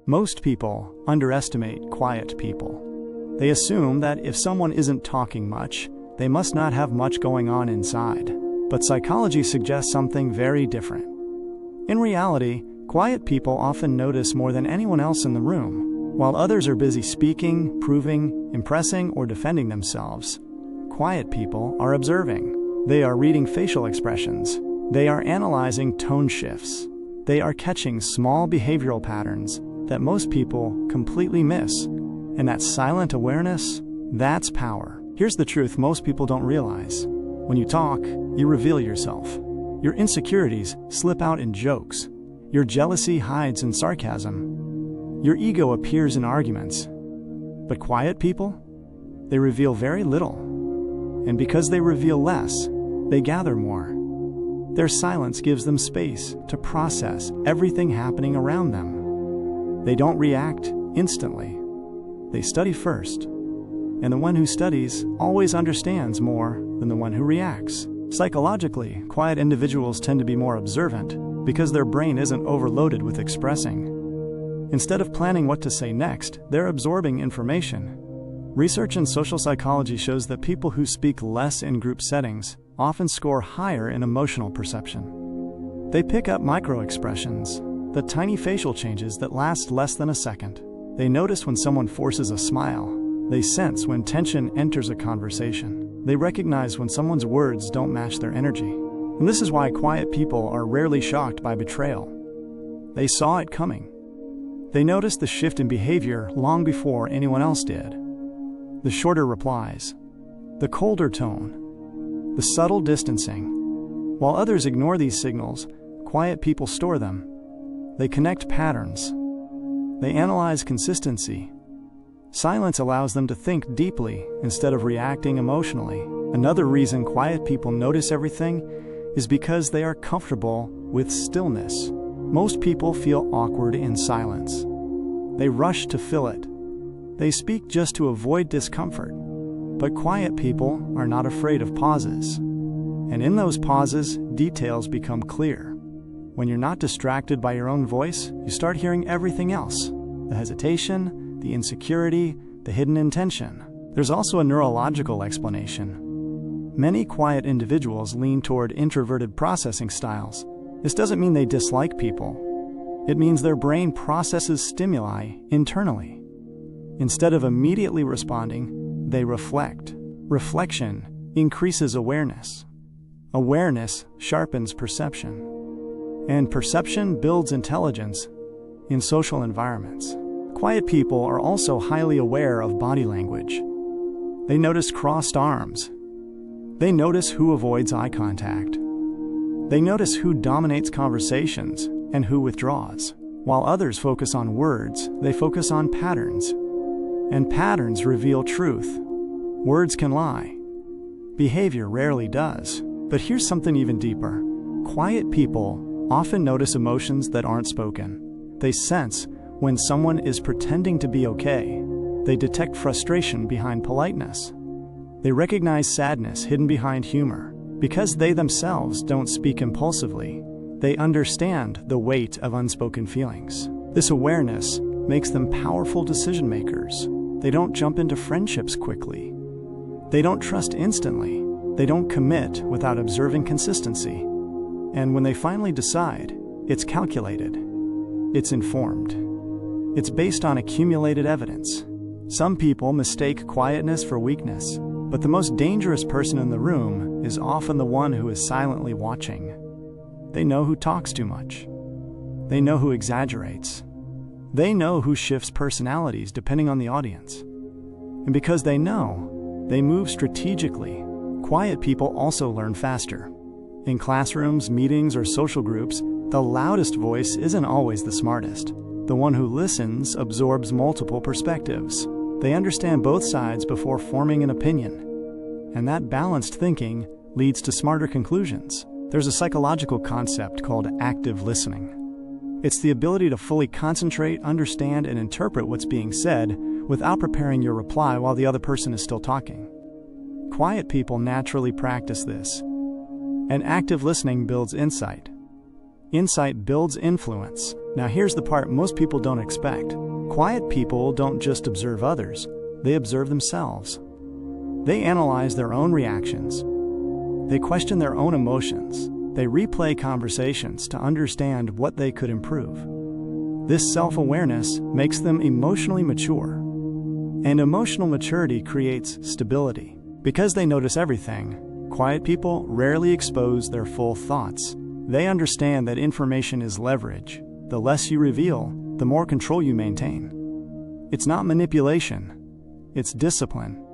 Most people underestimate quiet people. They assume that if someone isn't talking much, they must not have much going on inside. But psychology suggests something very different. In reality, quiet people often notice more than anyone else in the room. While others are busy speaking, proving, impressing, or defending themselves, quiet people are observing. They are reading facial expressions. They are analyzing tone shifts. They are catching small behavioral patterns that most people completely miss. And that silent awareness, that's power. Here's the truth most people don't realize. When you talk, you reveal yourself. Your insecurities slip out in jokes. Your jealousy hides in sarcasm. Your ego appears in arguments. But quiet people? They reveal very little. And because they reveal less, they gather more. Their silence gives them space to process everything happening around them. They don't react instantly. They study first. And the one who studies always understands more than the one who reacts. Psychologically, quiet individuals tend to be more observant because their brain isn't overloaded with expressing. Instead of planning what to say next, they're absorbing information. Research in social psychology shows that people who speak less in group settings often score higher in emotional perception. They pick up micro-expressions, the tiny facial changes that last less than a second. They notice when someone forces a smile. They sense when tension enters a conversation. They recognize when someone's words don't match their energy. And this is why quiet people are rarely shocked by betrayal. They saw it coming. They noticed the shift in behavior long before anyone else did. The shorter replies, the colder tone, the subtle distancing. While others ignore these signals, quiet people store them. They connect patterns. They analyze consistency. Silence allows them to think deeply instead of reacting emotionally. Another reason quiet people notice everything is because they are comfortable with stillness. Most people feel awkward in silence. They rush to fill it. They speak just to avoid discomfort. But quiet people are not afraid of pauses. And in those pauses, details become clear. When you're not distracted by your own voice, you start hearing everything else. The hesitation, the insecurity, the hidden intention. There's also a neurological explanation. Many quiet individuals lean toward introverted processing styles. This doesn't mean they dislike people. It means their brain processes stimuli internally. Instead of immediately responding, they reflect. Reflection increases awareness. Awareness sharpens perception. And perception builds intelligence in social environments. Quiet people are also highly aware of body language. They notice crossed arms. They notice who avoids eye contact. They notice who dominates conversations and who withdraws. While others focus on words, they focus on patterns. And patterns reveal truth. Words can lie. Behavior rarely does. But here's something even deeper. Quiet people often notice emotions that aren't spoken. They sense when someone is pretending to be okay. They detect frustration behind politeness. They recognize sadness hidden behind humor. Because they themselves don't speak impulsively, they understand the weight of unspoken feelings. This awareness makes them powerful decision makers. They don't jump into friendships quickly. They don't trust instantly. They don't commit without observing consistency. And when they finally decide, it's calculated. It's informed. It's based on accumulated evidence. Some people mistake quietness for weakness, but the most dangerous person in the room is often the one who is silently watching. They know who talks too much. They know who exaggerates. They know who shifts personalities depending on the audience. And because they know, they move strategically. Quiet people also learn faster. In classrooms, meetings, or social groups, the loudest voice isn't always the smartest. The one who listens absorbs multiple perspectives. They understand both sides before forming an opinion. And that balanced thinking leads to smarter conclusions. There's a psychological concept called active listening. It's the ability to fully concentrate, understand, and interpret what's being said without preparing your reply while the other person is still talking. Quiet people naturally practice this. And active listening builds insight. Insight builds influence. Now here's the part most people don't expect. Quiet people don't just observe others, they observe themselves. They analyze their own reactions. They question their own emotions. They replay conversations to understand what they could improve. This self-awareness makes them emotionally mature. And emotional maturity creates stability. Because they notice everything, quiet people rarely expose their full thoughts. They understand that information is leverage. The less you reveal, the more control you maintain. It's not manipulation, it's discipline.